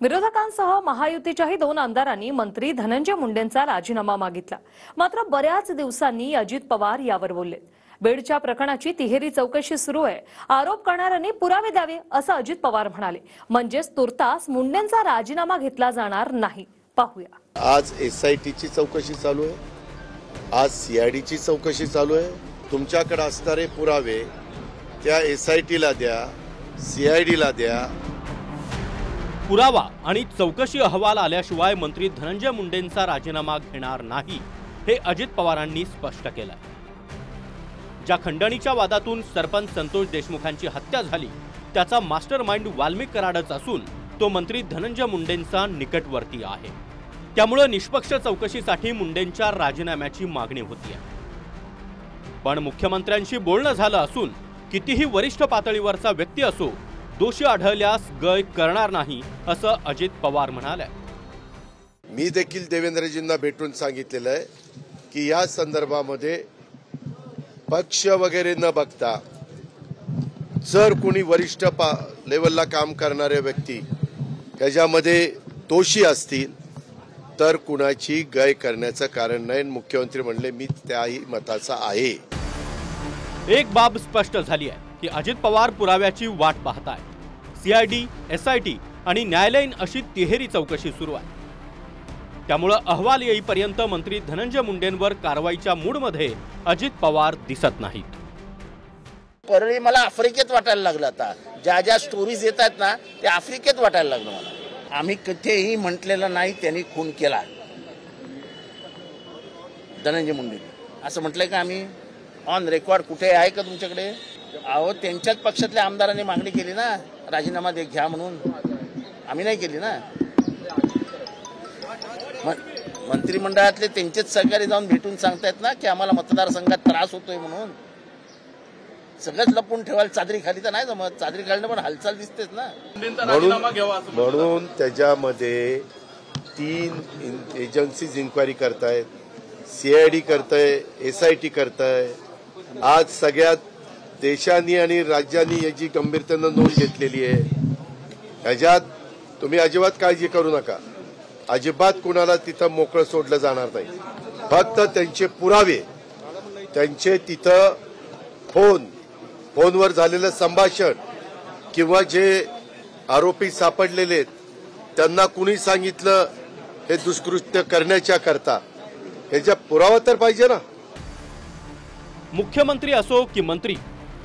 विरोधकांसह महायुतीच्याही 2 आमदारांनी मंत्री धनंजय मुंडेंचा राजीनामा मागितला। मात्र बऱ्याच दिवसांनी अजित पवार यावर बोलले। बेडच्या प्रकरणाची तिहेरी चौकशी सुरू आहे, आरोप करणाऱ्यांनी पुरावे द्यावे असं अजित पवार म्हणाले। म्हणजेच तुर्तास मुंडेंचा राजीनामा घेतला जाणार नाही। पाहूया। आज एसआयटीची चौकशी चालू आहे, आज सीआयडीची चौकशी चालू आहे। तुमच्याकडे असणारे पुरावे त्या एसआयटीला द्या, सीआयडीला द्या। पुरावा आणि चौकशी अहवाल आल्याशिवाय मंत्री धनंजय मुंडेंचा राजीनामा घेणार नाही हे अजित पवारांनी स्पष्ट केलं। ज्या खंडणीच्या वादातून सरपंच संतोष देशमुखांची हत्या झाली त्याचा मास्टरमाइंड वाल्मिक कराडच असून तो मंत्री धनंजय मुंडेंचा निकटवर्ती आहे। त्यामुळे निष्पक्ष चौकशीसाठी मुंडेंच्या राजीनाम्याची मागणी होती। पण मुख्यमंत्र्यांशी बोलणं झालं असून कितीही वरिष्ठ पातळीवरचा व्यक्ती असो, दोषी आढळल्यास गय करणार नाही असं अजित पवार म्हणाले। मी देखील देवेंद्रजींना भेटून सांगितलेलं आहे की या संदर्भामध्ये पक्ष वगैरे न बघता जर कोणी वरिष्ठ लेवलला काम करणारे व्यक्ती त्याच्यामध्ये दोषी असतील तर कुणाची गय करण्याचं कारण नाही। मुख्यमंत्री म्हणले मी त्याही मताचा आहे। एक बाब स्पष्ट झाली आहे की अजित पवार पुराव्याची वाट पाहताय। सीआयडी, एसआयटी आणि न्यायालयीन अशी तिहेरी चौकशी सुरू आहे। त्यामुळे अहवाल येईपर्यंत मंत्री धनंजय मुंडेंवर कारवाईच्या मूडमध्ये अजित पवार दिसत नाहीत। परळी मला आफ्रिकेत वाटायला लागलं। आता ज्या ज्या स्टोरीज येतात ना ते आफ्रिकेत वाटायला लागलं मला। आम्ही कुठेही म्हटलेलं नाही त्यांनी खून केला धनंजय मुंडे असं म्हटलंय का? आम्ही ऑन रेकॉर्ड कुठे आहे का तुमच्याकडे? अहो त्यांच्याच पक्षातल्या आमदारांनी मागणी केली ना राजीनामा घ्या म्हणून, आम्ही नाही केली ना। मंत्रिमंडळातले त्यांचेच सहकारी जाऊन भेटून सांगतायत ना की आम्हाला मतदारसंघात त्रास होतोय म्हणून। सगळंच लपून ठेवायला चादरी खाली तर नाही जमत, चादरी खाली पण हालचाल दिसतेच ना। म्हणून त्याच्यामध्ये 3 एजन्सीज इन्क्वायरी करतायत, सीआयडी करताय, एसआयटी करताय। आज सगळ्यात देशांनी आणि राज्यांनी याची गंभीरतेनं नोंद घेतलेली आहे। ह्याच्यात तुम्ही अजिबात काळजी करू नका, अजिबात कुणाला तिथं मोकळं सोडलं जाणार नाही। फक्त त्यांचे पुरावे, त्यांचे तिथं फोनवर झालेलं संभाषण किंवा जे आरोपी सापडलेले आहेत त्यांना कुणी सांगितलं हे दुष्कृत्य करण्याच्या करता, ह्याचा पुरावा तर पाहिजे ना। मुख्यमंत्री असो की मंत्री,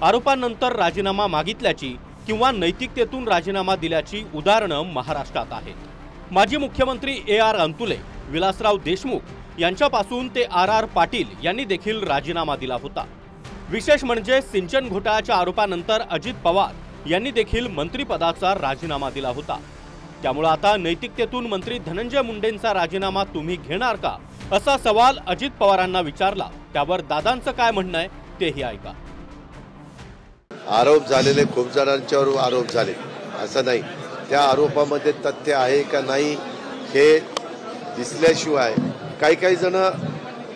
आरोपानंतर राजीनामा मागितल्याची किंवा नैतिकतेतून राजीनामा दिल्याची उदाहरणं महाराष्ट्रात आहेत। माजी मुख्यमंत्री AR अंतुले, विलासराव देशमुख यांच्यापासून ते RR पाटील यांनी देखील राजीनामा दिला होता। विशेष म्हणजे सिंचन घोटाळ्याच्या आरोपानंतर अजित पवार यांनी देखील मंत्रिपदाचा राजीनामा दिला होता। त्यामुळे आता नैतिकतेतून मंत्री धनंजय मुंडेंचा राजीनामा तुम्ही घेणार का असा सवाल अजित पवारांना विचारला। त्यावर दादांचं काय म्हणणं आहे तेही ऐका। आरोप झालेले खूप जणांच्यावर आरोप झाले, असं नाही। त्या आरोपामध्ये तथ्य आहे का नाही हे दिसल्याशिवाय काही जण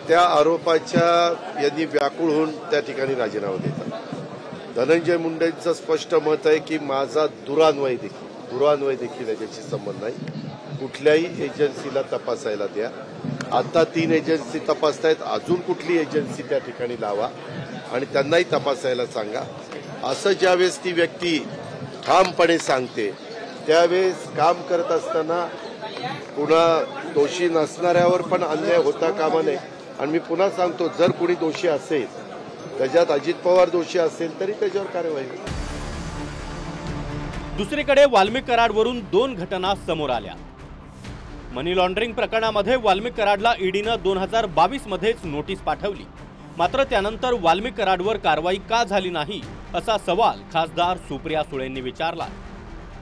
त्या आरोपाच्या यांनी व्याकुळ होऊन त्या ठिकाणी राजीनामा देतात। धनंजय मुंडेंचं स्पष्ट मत आहे की माझा दुरान्वय देखील याच्याशी संबंध नाही। कुठल्याही एजन्सीला तपासायला द्या। आता 3 एजन्सी तपासतायत, अजून कुठली एजन्सी त्या ठिकाणी लावा आणि त्यांनाही तपासायला सांगा। असं ज्यावेळेस ती व्यक्ती ठामपणे सांगते त्यावेळेस काम करत असताना पुन्हा दोषी नसणाऱ्यावर पण अन्याय होता कामा नये। आणि मी पुन्हा सांगतो, जर कोणी दोषी असेल, त्याच्यात अजित पवार दोषी असेल तरी त्याच्यावर कारवाई होईल। दुसरीकडे वाल्मिक कराडवरून 2 घटना समोर आल्या। मनी लॉन्ड्रिंग प्रकरणामध्ये वाल्मिक कराडला ईडीनं 2022 मध्येच नोटीस पाठवली। मात्र त्यानंतर वाल्मिक कराडवर कारवाई का झाली नाही असा सवाल खासदार सुप्रिया सुळेंनी विचारला।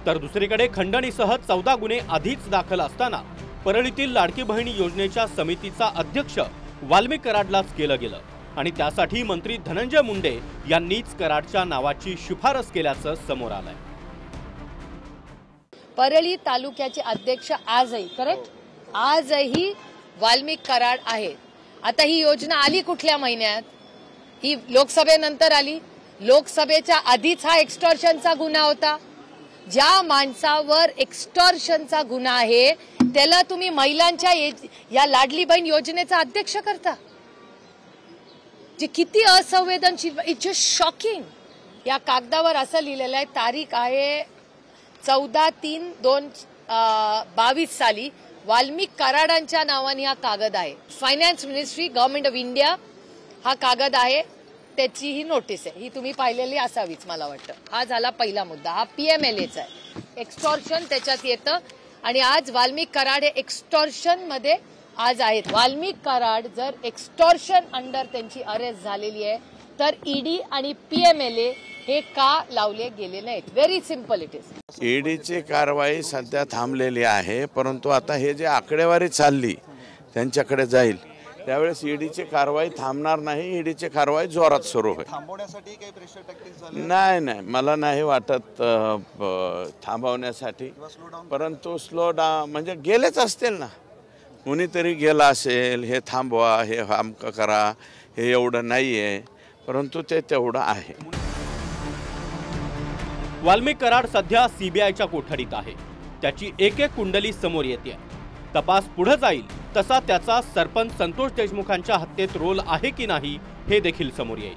तर दुसरीकडे खंडणीसह 14 गुन्हे आधीच दाखल असताना परळीतील लाडकी बहिणी योजनेच्या समितीचा अध्यक्ष वाल्मिक कराडलाच केलं गेलं आणि त्यासाठी मंत्री धनंजय मुंडे यांनीच कराडच्या नावाची शिफारस केल्याचं समोर आलंय। परळी तालुक्याचे अध्यक्ष आजही वाल्मिक कराड आहेत। आता ही योजना आली कुठल्या महिन्यात? ही लोकसभेनंतर आली। लोकसभेच्या आधीच हा एक्स्टॉर्शनचा गुन्हा होता। ज्या माणसावर एक्स्टॉर्शनचा गुन्हा आहे त्याला तुम्ही महिलांच्या या लाडली बहीण योजनेचा अध्यक्ष करता, जे किती असंवेदनशील. It's just shocking. या कागदावर असं लिहिलेलं आहे, तारीख आहे 14/3/2022 साली वाल्मिक कराडांच्या नावाने हा कागद आहे. Finance ministry, government of India हा कागद आहे, त्याची ही नोटीस आहे. ही तुम्ही पाहिलेली असावीच मला वाटतं. हा झाला पहिला मुद्दा. हा PMLAचा आहे. एक्स्टॉर्शन त्याच्यात येतं आणि आज वाल्मिक कराड हे एक्स्टॉर्शन मध्ये आज आहेत. वाल्मिक कराड जर एक्स्टॉर्शन अंडर त्यांची अरेस्ट झालेली आहे तर ED आणि PMLA हे का लावले गेले नाहीत? Very simple it is. ईडीची कारवाई सध्या थांबलेली आहे, परंतु आता हे जे आकडेवारी चालली त्यांच्याकडे जाईल त्यावेळेस ईडीची कारवाई थांबणार नाही. ईडीची कारवाई जोरात सुरू होईल. थांबवण्यासाठी काही प्रेशर टॅक्टिक्स झाले? नाही, मला नाही वाटत थांबवण्यासाठी, परंतु स्लो डाऊन म्हणजे गेलेच असतील ना, कुणीतरी गेला असेल, हे थांबवा, हे अमकं करा, हे एवढं नाही आहे, परंतु ते तेवढं आहे. वाल्मिक कराड सध्या CBIच्या कोठडीत आहे. त्याची एक कुंडली समोर येते. तपास पुढे जाईल तसा त्याचा सरपंच संतोष देशमुखांच्या हत्येत रोल आहे की नाही हे देखील समोर येईल.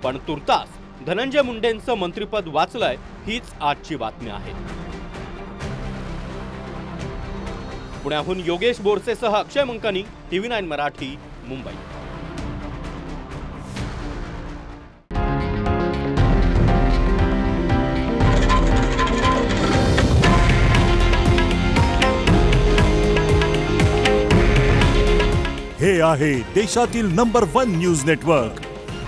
पण तुर्तास धनंजय मुंडेंचं मंत्रिपद वाचलंय हीच आजची बातमी आहे. पुण्याहून योगेश बोरसेसह अक्षय मंकनी, TV9 मराठी, मुंबई. हे आहे देशातील नंबर 1 न्यूज नेटवर्क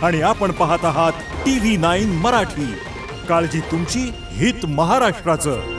आणि आपण पाहत आहात TV9 मराठी. काळजी तुमची, हित महाराष्ट्राचं.